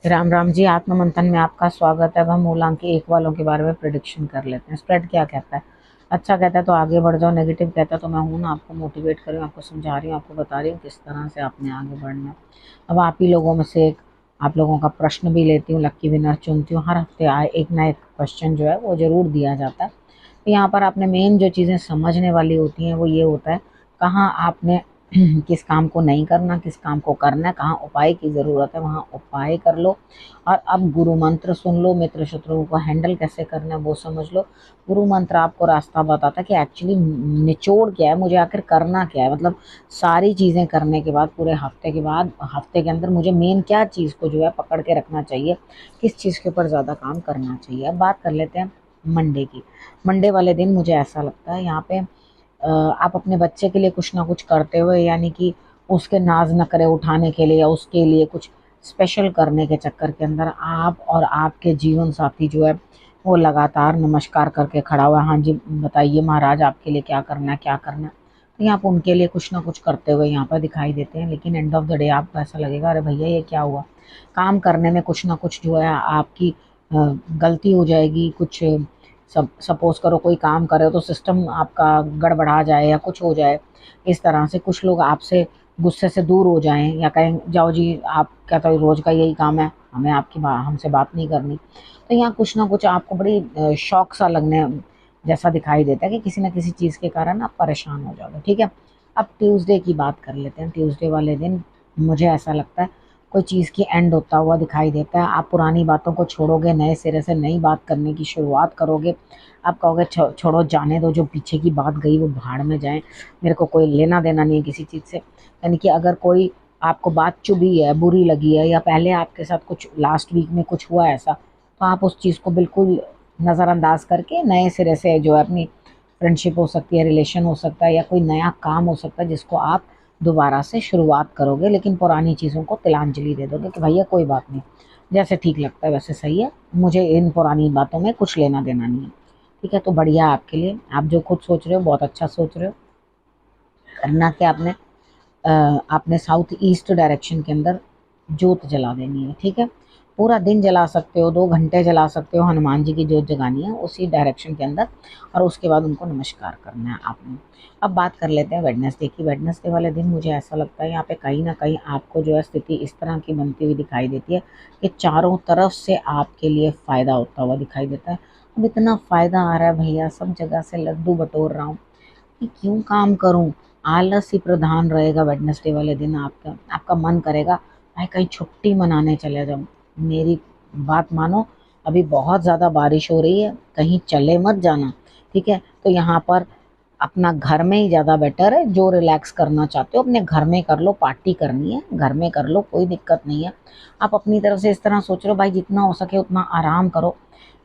राम राम जी। आत्म मंथन में आपका स्वागत है। अब हम मूलांकी एक वालों के बारे में प्रिडिक्शन कर लेते हैं। स्प्रेड क्या कहता है? अच्छा कहता है तो आगे बढ़ जाओ, नेगेटिव कहता है तो मैं हूं ना आपको मोटिवेट कर रही हूँ, आपको समझा रही हूँ, आपको बता रही हूँ किस तरह से आपने आगे बढ़ना है। अब आप ही लोगों में से एक आप लोगों का प्रश्न भी लेती हूँ, लक्की विनर चुनती हूँ। हर हफ्ते आए एक ना एक क्वेश्चन जो है वो जरूर दिया जाता है। तो यहाँ पर आपने मेन जो चीज़ें समझने वाली होती हैं वो ये होता है, कहाँ आपने किस काम को नहीं करना, किस काम को करना है, कहाँ उपाय की ज़रूरत है वहाँ उपाय कर लो। और अब गुरु मंत्र सुन लो, मित्र शत्रुओं को हैंडल कैसे करना है वो समझ लो। गुरु मंत्र आपको रास्ता बताता है कि एक्चुअली निचोड़ क्या है, मुझे आखिर करना क्या है। मतलब सारी चीज़ें करने के बाद पूरे हफ्ते के बाद, हफ्ते के अंदर मुझे मेन क्या चीज़ को जो है पकड़ के रखना चाहिए, किस चीज़ के ऊपर ज़्यादा काम करना चाहिए। अब बात कर लेते हैं मंडे की। मंडे वाले दिन मुझे ऐसा लगता है यहाँ पे आप अपने बच्चे के लिए कुछ ना कुछ करते हुए, यानी कि उसके नाज नखरे उठाने के लिए या उसके लिए कुछ स्पेशल करने के चक्कर के अंदर आप और आपके जीवन साथी जो है वो लगातार नमस्कार करके खड़ा हुआ है। हाँ जी बताइए महाराज, आपके लिए क्या करना है, क्या करना है। तो यहाँ पर उनके लिए कुछ ना कुछ करते हुए यहाँ पर दिखाई देते हैं। लेकिन एंड ऑफ द डे आपको ऐसा लगेगा अरे भैया ये क्या हुआ। काम करने में कुछ ना कुछ जो है आपकी गलती हो जाएगी। कुछ सब सपोज करो कोई काम करे तो सिस्टम आपका गड़बड़ा जाए या कुछ हो जाए, इस तरह से कुछ लोग आपसे गुस्से से दूर हो जाएं या कहें जाओ जी आप क्या तो रोज का यही काम है, हमें आपकी हमसे बात नहीं करनी। तो यहाँ कुछ ना कुछ आपको बड़ी शौक सा लगने जैसा दिखाई देता है कि किसी ना किसी चीज़ के कारण आप परेशान हो जाओगे। ठीक है, अब ट्यूसडे की बात कर लेते हैं। ट्यूसडे वाले दिन मुझे ऐसा लगता है कोई चीज़ की एंड होता हुआ दिखाई देता है। आप पुरानी बातों को छोड़ोगे, नए सिरे से नई बात करने की शुरुआत करोगे। आप कहोगे छोड़ो जाने दो, जो पीछे की बात गई वो भाड़ में जाए, मेरे को कोई लेना देना नहीं है किसी चीज़ से। यानी कि अगर कोई आपको बात चुभी है, बुरी लगी है, या पहले आपके साथ कुछ लास्ट वीक में कुछ हुआ ऐसा, तो आप उस चीज़ को बिल्कुल नज़रअंदाज करके नए सिरे से जो है अपनी फ्रेंडशिप हो सकती है, रिलेशन हो सकता है, या कोई नया काम हो सकता है जिसको आप दोबारा से शुरुआत करोगे। लेकिन पुरानी चीज़ों को तिलांजलि दे दोगे कि भैया कोई बात नहीं, जैसे ठीक लगता है वैसे सही है, मुझे इन पुरानी बातों में कुछ लेना देना नहीं है। ठीक है, तो बढ़िया आपके लिए, आप जो खुद सोच रहे हो बहुत अच्छा सोच रहे हो। करना क्या आपने, आपने साउथ ईस्ट डायरेक्शन के अंदर जोत जला देनी है। ठीक है, पूरा दिन जला सकते हो, 2 घंटे जला सकते हो, हनुमान जी की जोत जगानी है उसी डायरेक्शन के अंदर, और उसके बाद उनको नमस्कार करना है आपने। अब बात कर लेते हैं वेडनेसडे की। वेडनेसडे वाले दिन मुझे ऐसा लगता है यहाँ पे कहीं ना कहीं आपको जो है स्थिति इस तरह की बनती हुई दिखाई देती है कि चारों तरफ से आपके लिए फ़ायदा होता हुआ दिखाई देता है। अब इतना फ़ायदा आ रहा है भैया, सब जगह से लड्डू बटोर रहा हूँ कि क्यों काम करूं। आलस ही प्रधान रहेगा वेडनेसडे वाले दिन। आपका आपका मन करेगा भाई कहीं छुट्टी मनाने चले जाऊं। मेरी बात मानो, अभी बहुत ज़्यादा बारिश हो रही है, कहीं चले मत जाना। ठीक है, तो यहाँ पर अपना घर में ही ज़्यादा बेटर है। जो रिलैक्स करना चाहते हो अपने घर में कर लो, पार्टी करनी है घर में कर लो, कोई दिक्कत नहीं है। आप अपनी तरफ से इस तरह सोच रहे हो भाई जितना हो सके उतना आराम करो।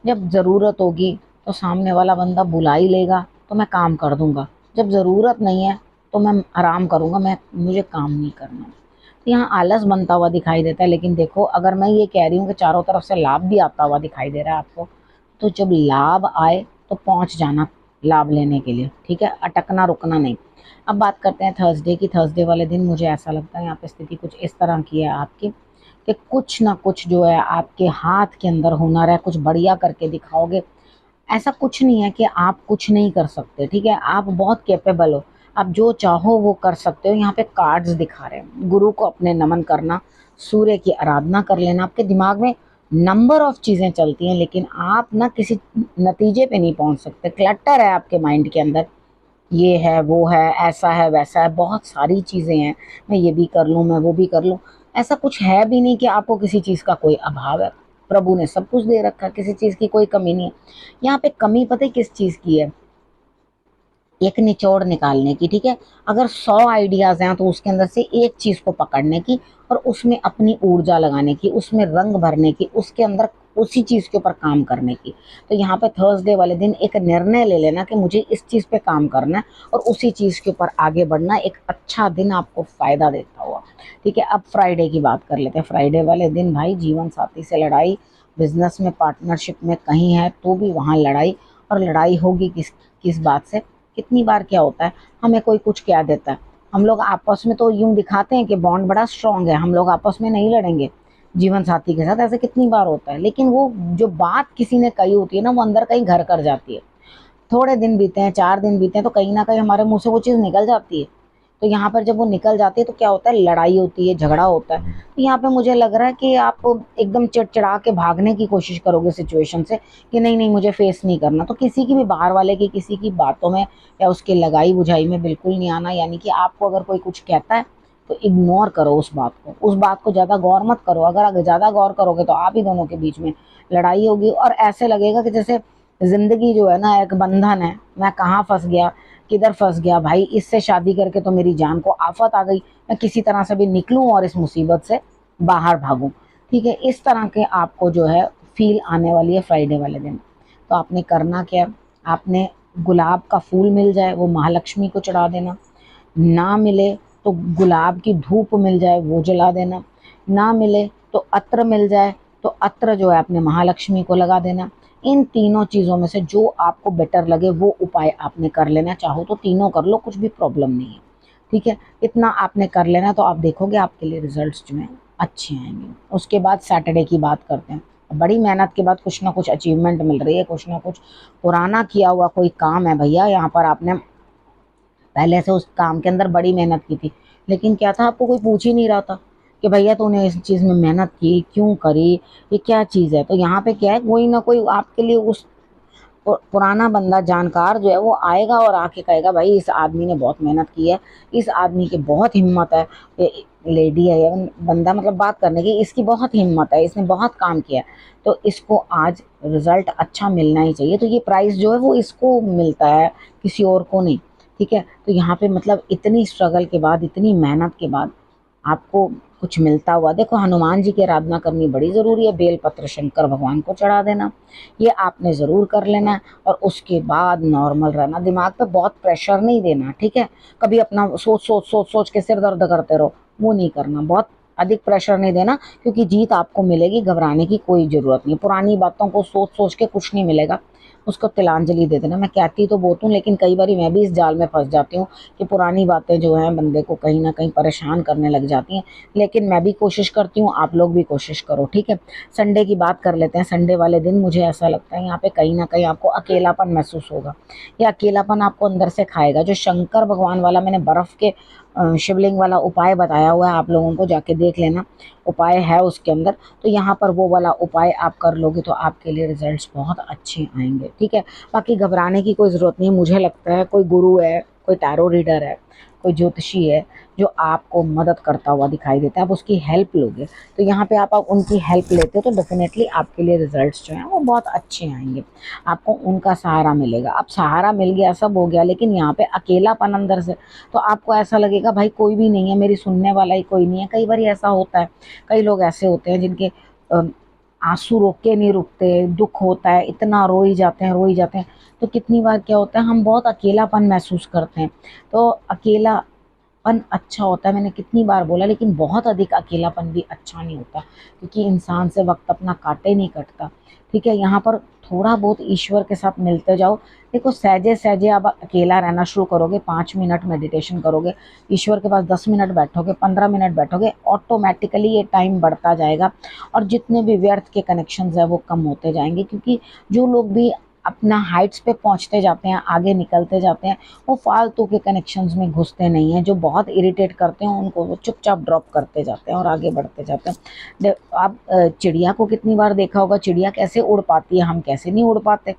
जब ज़रूरत होगी तो सामने वाला बंदा बुला ही लेगा तो मैं काम कर दूंगा, जब ज़रूरत नहीं है तो मैं आराम करूंगा, मैं मुझे काम नहीं करना। तो यहाँ आलस बनता हुआ दिखाई देता है। लेकिन देखो अगर मैं ये कह रही हूँ कि चारों तरफ से लाभ भी आता हुआ दिखाई दे रहा है आपको, तो जब लाभ आए तो पहुँच जाना लाभ लेने के लिए। ठीक है, अटकना रुकना नहीं। अब बात करते हैं थर्सडे की। थर्सडे वाले दिन मुझे ऐसा लगता है यहाँ पे स्थिति कुछ इस तरह की है आपकी कि कुछ ना कुछ जो है आपके हाथ के अंदर हुनर है, कुछ बढ़िया करके दिखाओगे। ऐसा कुछ नहीं है कि आप कुछ नहीं कर सकते। ठीक है, आप बहुत कैपेबल हो, आप जो चाहो वो कर सकते हो। यहाँ पे कार्ड्स दिखा रहे हैं गुरु को अपने नमन करना, सूर्य की आराधना कर लेना। आपके दिमाग में नंबर ऑफ चीज़ें चलती हैं लेकिन आप ना किसी नतीजे पे नहीं पहुंच सकते। क्लटर है आपके माइंड के अंदर, ये है वो है ऐसा है वैसा है, बहुत सारी चीज़ें हैं, मैं ये भी कर लूँ मैं वो भी कर लूँ। ऐसा कुछ है भी नहीं कि आपको किसी चीज़ का कोई अभाव है। प्रभु ने सब कुछ दे रखा है, किसी चीज़ की कोई कमी नहीं है। यहाँ पे कमी पता है किस चीज़ की है, एक निचोड़ निकालने की। ठीक है, अगर 100 आइडियाज हैं तो उसके अंदर से एक चीज को पकड़ने की और उसमें अपनी ऊर्जा लगाने की, उसमें रंग भरने की, उसके अंदर उसी चीज के ऊपर काम करने की। तो यहाँ पे थर्सडे वाले दिन एक निर्णय ले लेना कि मुझे इस चीज पे काम करना है और उसी चीज के ऊपर आगे बढ़ना। एक अच्छा दिन आपको फायदा देता हुआ। ठीक है, अब फ्राइडे की बात कर लेते हैं। फ्राइडे वाले दिन भाई जीवन साथी से लड़ाई, बिजनेस में पार्टनरशिप में कहीं है तो भी वहां लड़ाई। और लड़ाई होगी किस किस बात से। कितनी बार क्या होता है, हमें कोई कुछ कह देता है, हम लोग आपस में तो यूं दिखाते हैं कि बॉन्ड बड़ा स्ट्रांग है, हम लोग आपस में नहीं लड़ेंगे। जीवन साथी के साथ ऐसे कितनी बार होता है, लेकिन वो जो बात किसी ने कही होती है ना, वो अंदर कहीं घर कर जाती है। थोड़े दिन बीते हैं, 4 दिन बीते हैं, तो कहीं न कहीं हमारे मुँह से वो चीज़ निकल जाती है। तो यहाँ पर जब वो निकल जाती है तो क्या होता है, लड़ाई होती है, झगड़ा होता है। तो यहाँ पे मुझे लग रहा है कि आप एकदम चिड़चिड़ा के भागने की कोशिश करोगे सिचुएशन से कि नहीं-नहीं मुझे फेस नहीं करना। तो किसी की भी बाहर वाले की किसी की बातों में या उसकी लगाई-बुझाई में बिल्कुल नहीं आना। यानी कि आपको अगर कोई कुछ कहता है तो इग्नोर करो उस बात को। उस बात को ज़्यादा गौर मत करो। अगर ज़्यादा गौर करोगे तो आप ही दोनों के बीच में लड़ाई होगी और ऐसे लगेगा कि जैसे ज़िंदगी जो है ना एक बंधन है, मैं कहाँ फँस गया, किधर फँस गया भाई, इससे शादी करके तो मेरी जान को आफ़त आ गई, मैं किसी तरह से भी निकलूँ और इस मुसीबत से बाहर भागूँ। ठीक है? इस तरह के आपको जो है फ़ील आने वाली है फ्राइडे वाले दिन। तो आपने करना क्या है, आपने गुलाब का फूल मिल जाए वो महालक्ष्मी को चढ़ा देना, ना मिले तो गुलाब की धूप मिल जाए वो जला देना, ना मिले तो अत्र मिल जाए तो अत्र जो है अपने महालक्ष्मी को लगा देना। इन तीनों चीज़ों में से जो आपको बेटर लगे वो उपाय आपने कर लेना। चाहो तो तीनों कर लो, कुछ भी प्रॉब्लम नहीं है। ठीक है? इतना आपने कर लेना तो आप देखोगे आपके लिए रिज़ल्ट्स जो हैं अच्छे आएँगे। उसके बाद सैटरडे की बात करते हैं। बड़ी मेहनत के बाद कुछ ना कुछ अचीवमेंट मिल रही है, कुछ ना कुछ पुराना किया हुआ कोई काम है भैया, यहाँ पर आपने पहले से उस काम के अंदर बड़ी मेहनत की थी, लेकिन क्या था आपको कोई पूछ ही नहीं रहा था कि भैया तूने इस चीज़ में मेहनत की, क्यों करी, ये क्या चीज़ है? तो यहाँ पे क्या है, कोई ना कोई आपके लिए उस पुराना बंदा जानकार जो है वो आएगा और आके कहेगा भाई इस आदमी ने बहुत मेहनत की है, इस आदमी की बहुत हिम्मत है, ये लेडी है या बंदा मतलब बात करने की, इसकी बहुत हिम्मत है, इसने बहुत काम किया है, तो इसको आज रिजल्ट अच्छा मिलना ही चाहिए। तो ये प्राइज़ जो है वो इसको मिलता है, किसी और को नहीं। ठीक है? तो यहाँ पे मतलब इतनी स्ट्रगल के बाद, इतनी मेहनत के बाद आपको कुछ मिलता हुआ, देखो हनुमान जी की आराधना करनी बड़ी ज़रूरी है, बेलपत्र शंकर भगवान को चढ़ा देना, ये आपने ज़रूर कर लेना है। और उसके बाद नॉर्मल रहना, दिमाग पे बहुत प्रेशर नहीं देना। ठीक है? कभी अपना सोच के सिर दर्द करते रहो, वो नहीं करना, बहुत अधिक प्रेशर नहीं देना, क्योंकि जीत आपको मिलेगी, घबराने की कोई ज़रूरत नहीं। पुरानी बातों को सोच के कुछ नहीं मिलेगा, उसको तिलांजलि दे देना। मैं कहती तो बहुत हूँ, लेकिन कई बार मैं भी इस जाल में फंस जाती हूँ कि पुरानी बातें जो हैं बंदे को कहीं ना कहीं परेशान करने लग जाती हैं। लेकिन मैं भी कोशिश करती हूँ, आप लोग भी कोशिश करो। ठीक है? संडे की बात कर लेते हैं। संडे वाले दिन मुझे ऐसा लगता है यहाँ पे कहीं ना कहीं आपको अकेलापन महसूस होगा, या अकेलापन आपको अंदर से खाएगा। जो शंकर भगवान वाला मैंने बर्फ़ के शिवलिंग वाला उपाय बताया हुआ है, आप लोगों को जाके देख लेना, उपाय है उसके अंदर। तो यहाँ पर वो वाला उपाय आप कर लोगे तो आपके लिए रिजल्ट्स बहुत अच्छे आएंगे। ठीक है? बाकी घबराने की कोई ज़रूरत नहीं। मुझे लगता है कोई गुरु है, कोई टैरो रीडर है, कोई ज्योतिषी है जो आपको मदद करता हुआ दिखाई देता है, आप उसकी हेल्प लोगे। तो यहाँ पे आप उनकी हेल्प लेते हो तो डेफिनेटली आपके लिए रिजल्ट्स जो हैं वो बहुत अच्छे आएंगे, आपको उनका सहारा मिलेगा। अब सहारा मिल गया, सब हो गया, लेकिन यहाँ पे अकेलापन अंदर से, तो आपको ऐसा लगेगा भाई कोई भी नहीं है, मेरी सुनने वाला ही कोई नहीं है। कई बार ऐसा होता है, कई लोग ऐसे होते हैं जिनके आंसू रोक के नहीं रुकते, दुख होता है, इतना रो ही जाते हैं, रो ही जाते हैं। तो कितनी बार क्या होता है, हम बहुत अकेलापन महसूस करते हैं। तो अकेलापन अच्छा होता है, मैंने कितनी बार बोला, लेकिन बहुत अधिक अकेलापन भी अच्छा नहीं होता, क्योंकि इंसान से वक्त अपना काटे नहीं कटता। ठीक है? यहाँ पर थोड़ा बहुत ईश्वर के साथ मिलते जाओ। देखो सहजे सहजे आप अकेला रहना शुरू करोगे, 5 मिनट मेडिटेशन करोगे, ईश्वर के पास 10 मिनट बैठोगे, 15 मिनट बैठोगे, ऑटोमेटिकली ये टाइम बढ़ता जाएगा और जितने भी व्यर्थ के कनेक्शंस हैं वो कम होते जाएंगे। क्योंकि जो लोग भी अपना हाइट्स पे पहुंचते जाते हैं, आगे निकलते जाते हैं, वो फालतू के कनेक्शंस में घुसते नहीं हैं। जो बहुत इरिटेट करते हैं उनको वो चुपचाप ड्रॉप करते जाते हैं और आगे बढ़ते जाते हैं। आप चिड़िया को कितनी बार देखा होगा, चिड़िया कैसे उड़ पाती है, हम कैसे नहीं उड़ पाते।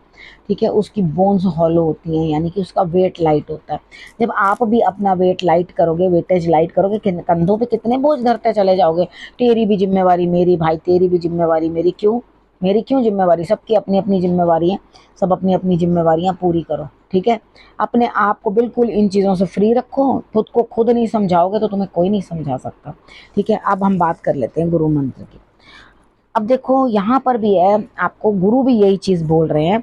ठीक है? उसकी बोन्स हॉलो होती हैं, यानी कि उसका वेट लाइट होता है। जब आप भी अपना वेट लाइट करोगे, वेटेज लाइट करोगे, कंधों पे कितने बोझ धरते चले जाओगे, तेरी भी जिम्मेवारी मेरी, भाई तेरी भी जिम्मेवारी मेरी। क्यों मेरी, क्यों जिम्मेवारी? सबकी अपनी अपनी जिम्मेवारी है, सब अपनी अपनी जिम्मेवारियां पूरी करो। ठीक है? अपने आप को बिल्कुल इन चीज़ों से फ्री रखो, खुद को खुद नहीं समझाओगे तो तुम्हें कोई नहीं समझा सकता। ठीक है? अब हम बात कर लेते हैं गुरु मंत्र की। अब देखो यहाँ पर भी है, आपको गुरु भी यही चीज़ बोल रहे हैं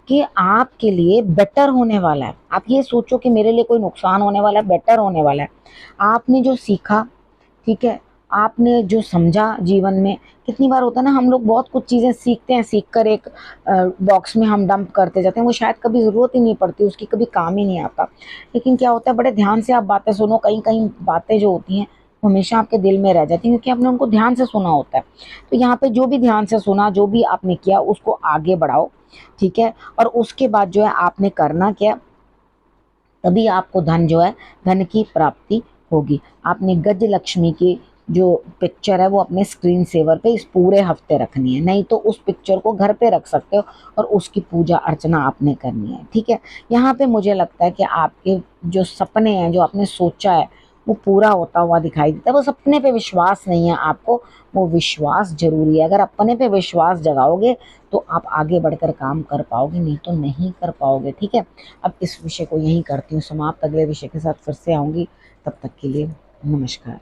कि आपके लिए बेटर होने वाला है। आप ये सोचो कि मेरे लिए कोई नुकसान होने वाला है, बेटर होने वाला है। आपने जो सीखा, ठीक है, आपने जो समझा जीवन में, कितनी बार होता है ना, हम लोग बहुत कुछ चीज़ें सीखते हैं, सीख कर एक बॉक्स में हम डंप करते जाते हैं, वो शायद कभी ज़रूरत ही नहीं पड़ती, उसकी कभी काम ही नहीं आता। लेकिन क्या होता है, बड़े ध्यान से आप बातें सुनो, कहीं कहीं बातें जो होती हैं वो हमेशा आपके दिल में रह जाती है, क्योंकि आपने उनको ध्यान से सुना होता है। तो यहाँ पे जो भी ध्यान से सुना, जो भी आपने किया, उसको आगे बढ़ाओ, ठीक है। और उसके बाद जो है आपने करना क्या, तभी आपको धन जो है, धन की प्राप्ति होगी। आपने गज लक्ष्मी की जो पिक्चर है वो अपने स्क्रीन सेवर पे इस पूरे हफ्ते रखनी है, नहीं तो उस पिक्चर को घर पे रख सकते हो और उसकी पूजा अर्चना आपने करनी है, ठीक है। यहाँ पे मुझे लगता है कि आपके जो सपने हैं, जो आपने सोचा है, वो पूरा होता हुआ दिखाई देता है। बस अपने पे विश्वास नहीं है आपको, वो विश्वास जरूरी है। अगर अपने पे विश्वास जगाओगे तो आप आगे बढ़कर काम कर पाओगे, नहीं तो नहीं कर पाओगे, ठीक है। अब इस विषय को यहीं करती हूँ समाप्त, अगले विषय के साथ फिर से आऊँगी, तब तक के लिए नमस्कार।